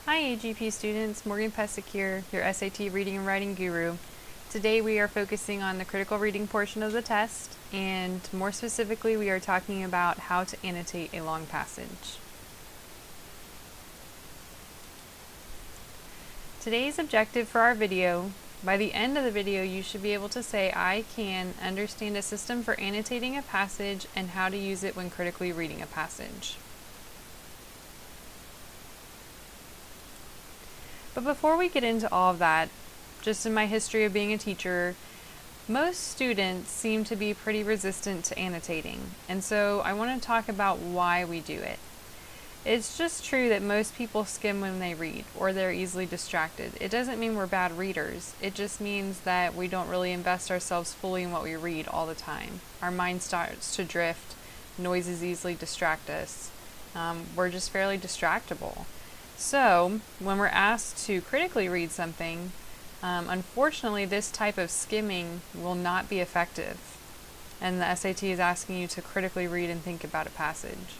Hi AGP students, Morgan Pesic here, your SAT reading and writing guru. Today we are focusing on the critical reading portion of the test, and more specifically we are talking about how to annotate a long passage. Today's objective for our video, by the end of the video you should be able to say, I can understand a system for annotating a passage and how to use it when critically reading a passage. But before we get into all of that, just in my history of being a teacher, most students seem to be pretty resistant to annotating, and so I want to talk about why we do it. It's just true that most people skim when they read, or they're easily distracted. It doesn't mean we're bad readers, it just means that we don't really invest ourselves fully in what we read all the time. Our mind starts to drift, noises easily distract us, we're just fairly distractible. So, when we're asked to critically read something, unfortunately this type of skimming will not be effective, and the SAT is asking you to critically read and think about a passage.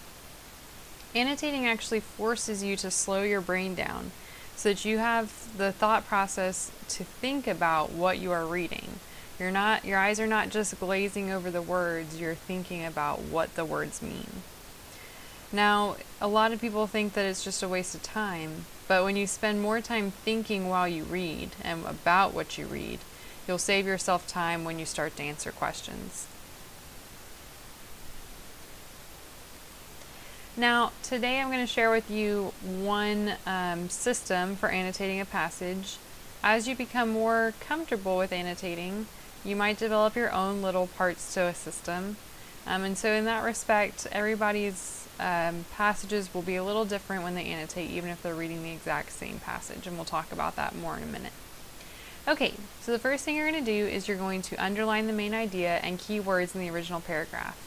Annotating actually forces you to slow your brain down so that you have the thought process to think about what you are reading. Your eyes are not just glazing over the words, you're thinking about what the words mean. Now, a lot of people think that it's just a waste of time, but when you spend more time thinking while you read and about what you read, you'll save yourself time when you start to answer questions. Now, today I'm going to share with you one system for annotating a passage. As you become more comfortable with annotating, you might develop your own little parts to a system. And so in that respect, everybody's passages will be a little different when they annotate, even if they're reading the exact same passage, and we'll talk about that more in a minute. Okay, so the first thing you're going to do is you're going to underline the main idea and key words in the original paragraph.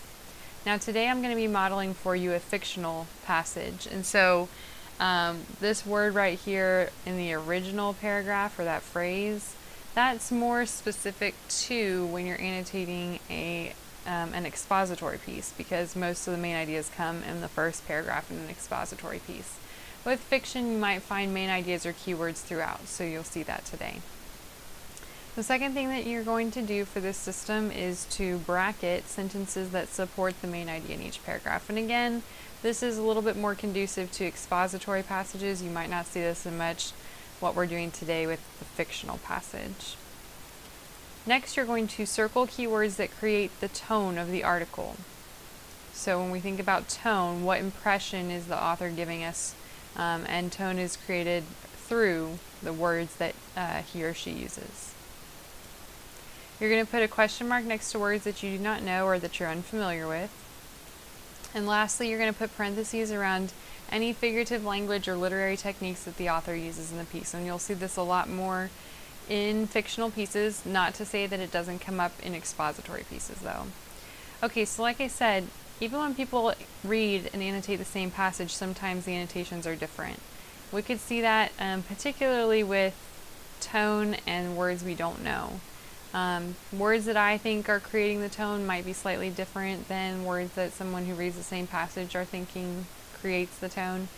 Now today I'm going to be modeling for you a fictional passage, and so this word right here in the original paragraph, or that phrase, that's more specific to when you're annotating an expository piece, because most of the main ideas come in the first paragraph in an expository piece. With fiction, you might find main ideas or keywords throughout, so you'll see that today. The second thing that you're going to do for this system is to bracket sentences that support the main idea in each paragraph. And again, this is a little bit more conducive to expository passages. You might not see this in much what we're doing today with the fictional passage. Next, you're going to circle keywords that create the tone of the article. So when we think about tone, what impression is the author giving us? And tone is created through the words that he or she uses. You're going to put a question mark next to words that you do not know or that you're unfamiliar with. And lastly, you're going to put parentheses around any figurative language or literary techniques that the author uses in the piece. And you'll see this a lot more in fictional pieces, not to say that it doesn't come up in expository pieces though. Okay, so like I said, even when people read and annotate the same passage, sometimes the annotations are different. We could see that particularly with tone and words we don't know. Words that I think are creating the tone might be slightly different than words that someone who reads the same passage are thinking creates the tone,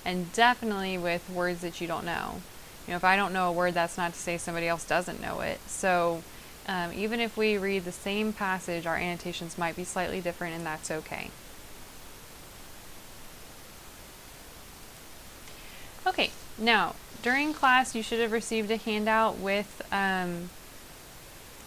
and definitely with words that you don't know. You know, if I don't know a word, that's not to say somebody else doesn't know it. So even if we read the same passage, our annotations might be slightly different, and that's okay. Okay, now during class you should have received a handout with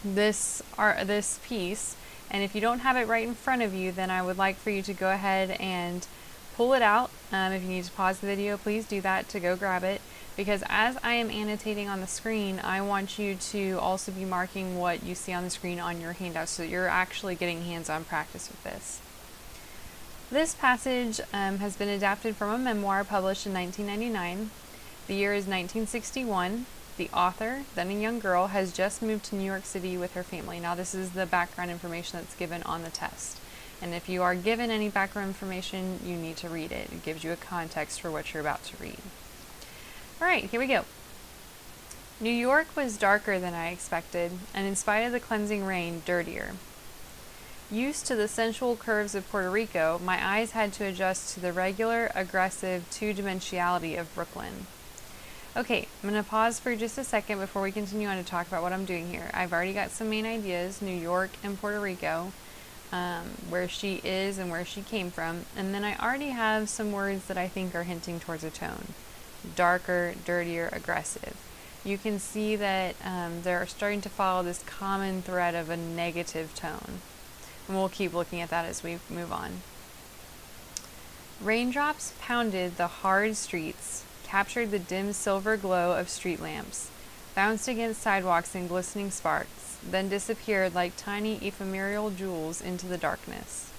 this piece, and if you don't have it right in front of you, then I would like for you to go ahead and pull it out. If you need to pause the video, please do that to go grab it, because as I am annotating on the screen, I want you to also be marking what you see on the screen on your handout so that you're actually getting hands-on practice with this. This passage has been adapted from a memoir published in 1999. The year is 1961. The author, then a young girl, has just moved to New York City with her family. Now this is the background information that's given on the test. And if you are given any background information, you need to read it. It gives you a context for what you're about to read. Alright, here we go. New York was darker than I expected, and in spite of the cleansing rain, dirtier. Used to the sensual curves of Puerto Rico, my eyes had to adjust to the regular, aggressive two-dimensionality of Brooklyn. Okay, I'm going to pause for just a second before we continue on to talk about what I'm doing here. I've already got some main ideas, New York and Puerto Rico, where she is and where she came from. And then I already have some words that I think are hinting towards a tone. Darker, dirtier, aggressive. You can see that they're starting to follow this common thread of a negative tone. And we'll keep looking at that as we move on. Raindrops pounded the hard streets, captured the dim silver glow of street lamps, bounced against sidewalks in glistening sparks, then disappeared like tiny ephemeral jewels into the darkness.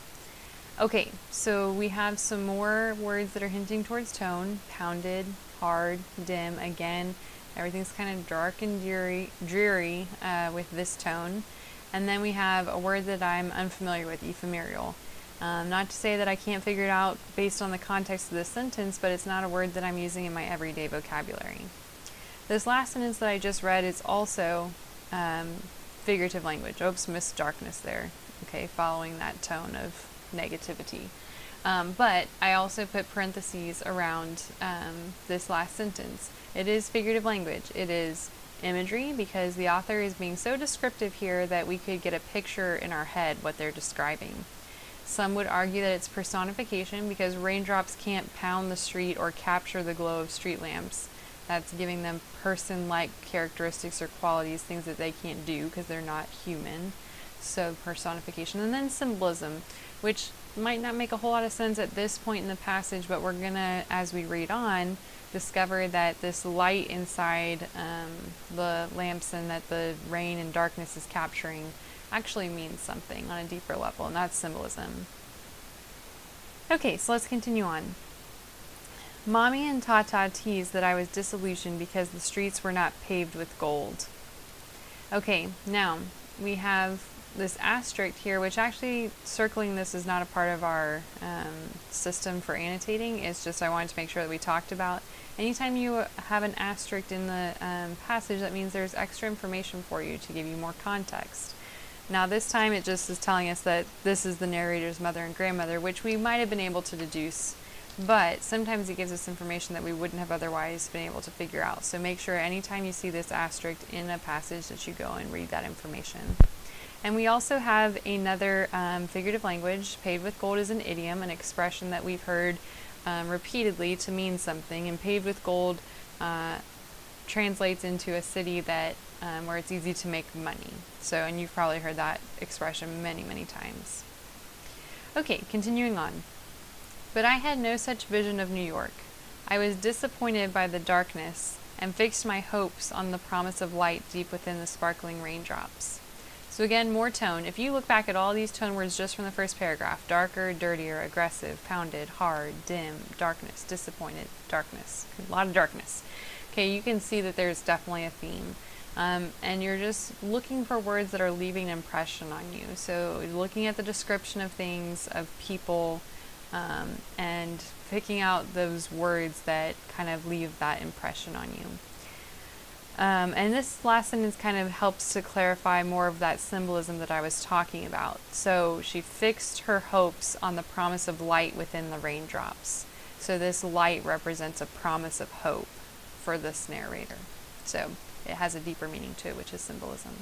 Okay, so we have some more words that are hinting towards tone. Pounded, hard, dim. Again, everything's kind of dark and dreary with this tone. And then we have a word that I'm unfamiliar with, ephemeral. Not to say that I can't figure it out based on the context of this sentence, but it's not a word that I'm using in my everyday vocabulary. This last sentence that I just read is also figurative language. Oops, missed darkness there. Okay, following that tone of negativity. But I also put parentheses around this last sentence. It is figurative language. It is imagery because the author is being so descriptive here that we could get a picture in our head what they're describing. Some would argue that it's personification because raindrops can't pound the street or capture the glow of street lamps. That's giving them person-like characteristics or qualities, things that they can't do because they're not human. So personification. And then symbolism, which might not make a whole lot of sense at this point in the passage, but we're going to, as we read on, discover that this light inside the lamps and that the rain and darkness is capturing actually means something on a deeper level, and that's symbolism. Okay, so let's continue on. Mommy and Tata teased that I was disillusioned because the streets were not paved with gold. Okay, now we have this asterisk here, which actually circling this is not a part of our system for annotating. It's just I wanted to make sure that we talked about. Anytime you have an asterisk in the passage, that means there's extra information for you to give you more context. Now this time it just is telling us that this is the narrator's mother and grandmother, which we might have been able to deduce, but sometimes it gives us information that we wouldn't have otherwise been able to figure out. So make sure anytime you see this asterisk in a passage that you go and read that information. And we also have another figurative language. Paved with gold is an idiom, an expression that we've heard repeatedly to mean something, and paved with gold translates into a city that where it's easy to make money. So, and you've probably heard that expression many, many times. Okay, continuing on. But I had no such vision of New York. I was disappointed by the darkness and fixed my hopes on the promise of light deep within the sparkling raindrops. So again, more tone. If you look back at all these tone words just from the first paragraph, darker, dirtier, aggressive, pounded, hard, dim, darkness, disappointed, darkness, a lot of darkness. Okay, you can see that there's definitely a theme. And you're just looking for words that are leaving an impression on you. So looking at the description of things, of people, and picking out those words that kind of leave that impression on you. And this last sentence kind of helps to clarify more of that symbolism that I was talking about. So she fixed her hopes on the promise of light within the raindrops. So this light represents a promise of hope for this narrator. So it has a deeper meaning to it, which is symbolism.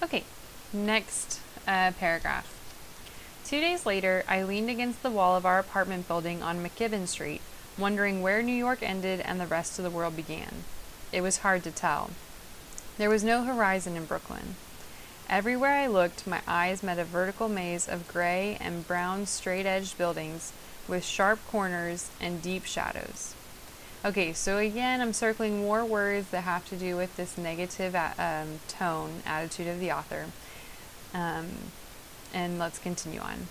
Okay, next paragraph. 2 days later, I leaned against the wall of our apartment building on McKibben Street, wondering where New York ended and the rest of the world began. It was hard to tell. There was no horizon in Brooklyn. Everywhere I looked, my eyes met a vertical maze of gray and brown straight-edged buildings with sharp corners and deep shadows. Okay, so again, I'm circling more words that have to do with this negative tone, attitude of the author. And let's continue on.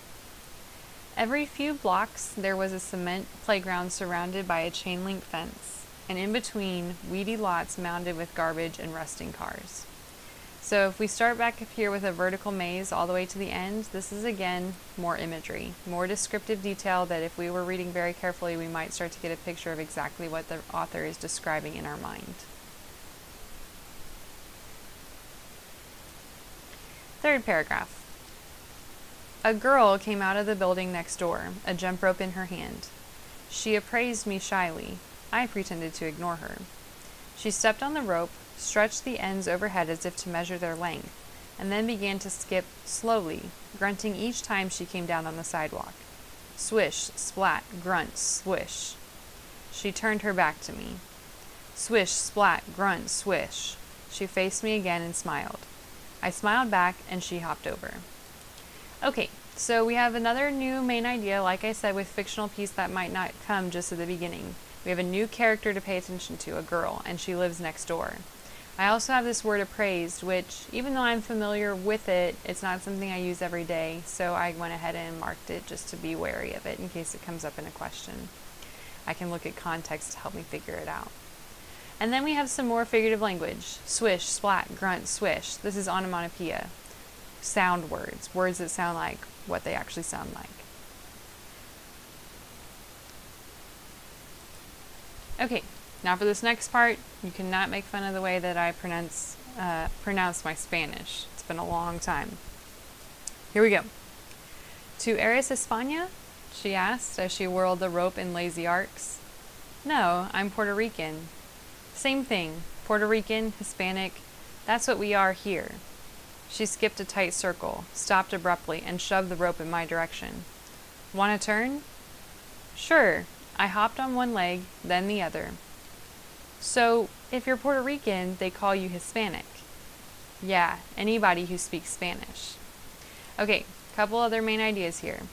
Every few blocks, there was a cement playground surrounded by a chain-link fence, and in between, weedy lots mounded with garbage and rusting cars. So if we start back up here with a vertical maze all the way to the end, this is again more imagery, more descriptive detail that if we were reading very carefully, we might start to get a picture of exactly what the author is describing in our mind. Third paragraph. A girl came out of the building next door, a jump rope in her hand. She appraised me shyly. I pretended to ignore her. She stepped on the rope, stretched the ends overhead as if to measure their length, and then began to skip slowly, grunting each time she came down on the sidewalk. Swish, splat, grunt, swish. She turned her back to me. Swish, splat, grunt, swish. She faced me again and smiled. I smiled back and she hopped over. Okay, so we have another new main idea, like I said, with fictional piece that might not come just at the beginning. We have a new character to pay attention to, a girl, and she lives next door. I also have this word appraised, which, even though I'm familiar with it, it's not something I use every day, so I went ahead and marked it just to be wary of it in case it comes up in a question. I can look at context to help me figure it out. And then we have some more figurative language. Swish, splat, grunt, swish. This is onomatopoeia. Sound words. Words that sound like what they actually sound like. Okay, now for this next part, you cannot make fun of the way that I pronounce my Spanish. It's been a long time. Here we go. ¿Tú eres España? She asked as she whirled the rope in lazy arcs. No, I'm Puerto Rican. Same thing. Puerto Rican, Hispanic, that's what we are here. She skipped a tight circle, stopped abruptly, and shoved the rope in my direction. Want to turn? Sure. I hopped on one leg, then the other. So, if you're Puerto Rican, they call you Hispanic. Yeah, anybody who speaks Spanish. Okay, couple other main ideas here.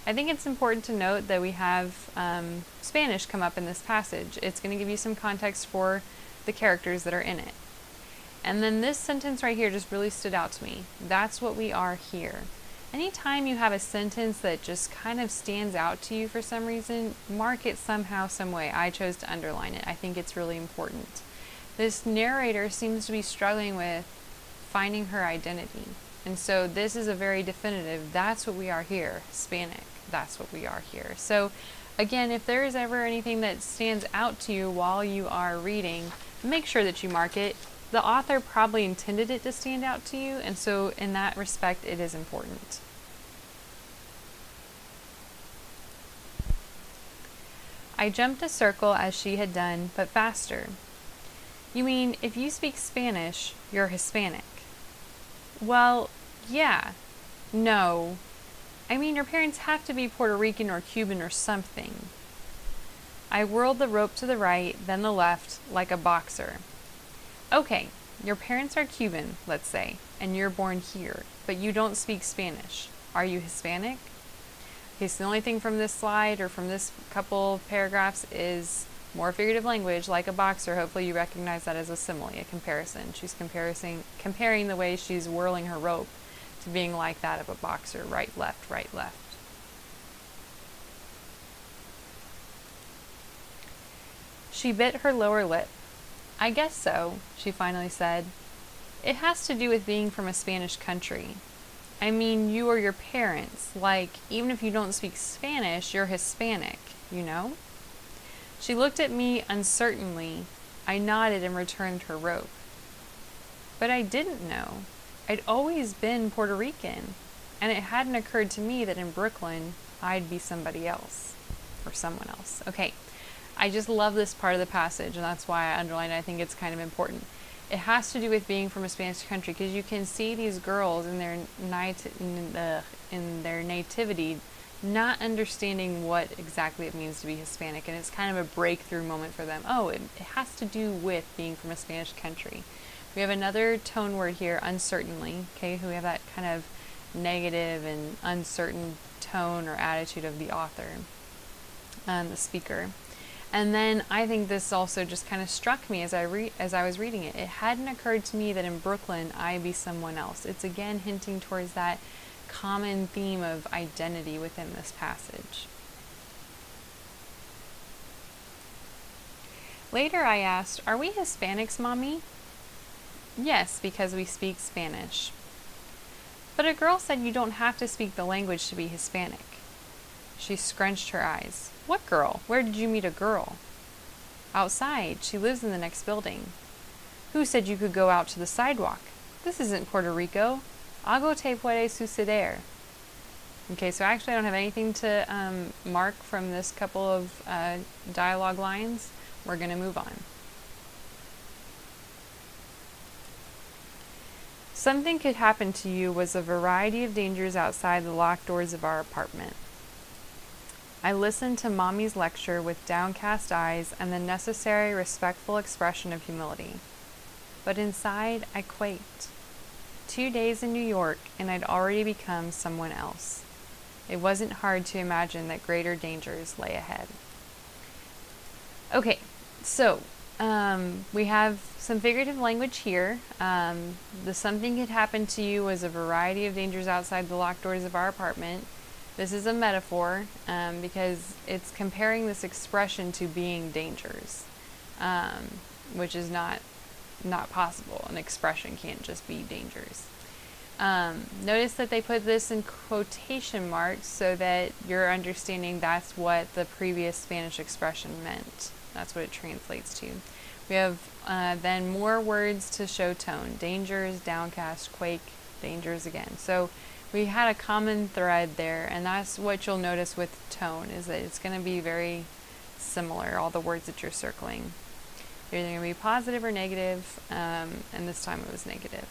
I think it's important to note that we have Spanish come up in this passage. It's going to give you some context for the characters that are in it. And then this sentence right here just really stood out to me. That's what we are here. Anytime you have a sentence that just kind of stands out to you for some reason, mark it somehow, some way. I chose to underline it. I think it's really important. This narrator seems to be struggling with finding her identity. And so this is a very definitive, that's what we are here, Hispanic, that's what we are here. So again, if there is ever anything that stands out to you while you are reading, make sure that you mark it. The author probably intended it to stand out to you, and so in that respect, it is important. I jumped a circle as she had done, but faster. You mean, if you speak Spanish, you're Hispanic? Well, yeah. No. I mean, your parents have to be Puerto Rican or Cuban or something. I whirled the rope to the right, then the left, like a boxer. Okay, your parents are Cuban, let's say, and you're born here, but you don't speak Spanish. Are you Hispanic? Okay, so the only thing from this slide or from this couple paragraphs is more figurative language, like a boxer. Hopefully you recognize that as a simile, a comparison. She's comparing the way she's whirling her rope to being like that of a boxer, right, left, right, left. She bit her lower lip. I guess so, she finally said. It has to do with being from a Spanish country. I mean, you or your parents, like, even if you don't speak Spanish, you're Hispanic, you know? She looked at me uncertainly. I nodded and returned her rope. But I didn't know. I'd always been Puerto Rican, and it hadn't occurred to me that in Brooklyn, I'd be somebody else, or someone else. Okay. I just love this part of the passage, and that's why I underlined it. I think it's kind of important. It has to do with being from a Spanish country, because you can see these girls in their nativity not understanding what exactly it means to be Hispanic, and it's kind of a breakthrough moment for them. Oh, it has to do with being from a Spanish country. We have another tone word here, uncertainly. Okay, we have that kind of negative and uncertain tone or attitude of the author, the speaker. And then I think this also just kind of struck me as I was reading it. It hadn't occurred to me that in Brooklyn I'd be someone else. It's again hinting towards that common theme of identity within this passage. Later I asked, "Are we Hispanics, Mommy?" "Yes, because we speak Spanish." "But a girl said you don't have to speak the language to be Hispanic." She scrunched her eyes. "What girl? Where did you meet a girl?" "Outside. She lives in the next building." "Who said you could go out to the sidewalk? This isn't Puerto Rico. Algo te puede suceder." Okay, so actually I don't have anything to mark from this couple of dialogue lines. We're going to move on. Something could happen to you was a variety of dangers outside the locked doors of our apartment. I listened to Mommy's lecture with downcast eyes and the necessary respectful expression of humility. But inside, I quaked. 2 days in New York, and I'd already become someone else. It wasn't hard to imagine that greater dangers lay ahead. Okay, so we have some figurative language here. The something could happen to you was a variety of dangers outside the locked doors of our apartment. This is a metaphor because it's comparing this expression to being dangers, which is not possible. An expression can't just be dangers. Notice that they put this in quotation marks so that you're understanding that's what the previous Spanish expression meant. That's what it translates to. We have then more words to show tone. Dangers, downcast, quake, dangers again. So we had a common thread there, and that's what you'll notice with tone, is that it's going to be very similar, all the words that you're circling. They're either going to be positive or negative, and this time it was negative.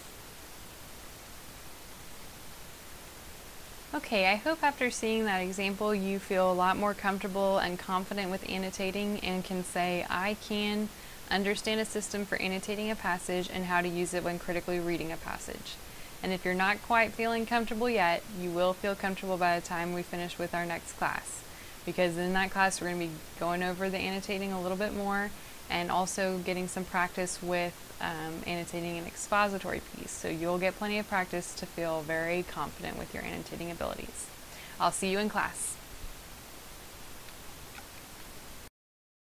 Okay, I hope after seeing that example you feel a lot more comfortable and confident with annotating and can say, I can understand a system for annotating a passage and how to use it when critically reading a passage. And if you're not quite feeling comfortable yet, you will feel comfortable by the time we finish with our next class. Because in that class we're going to be going over the annotating a little bit more and also getting some practice with annotating an expository piece. So you'll get plenty of practice to feel very confident with your annotating abilities. I'll see you in class.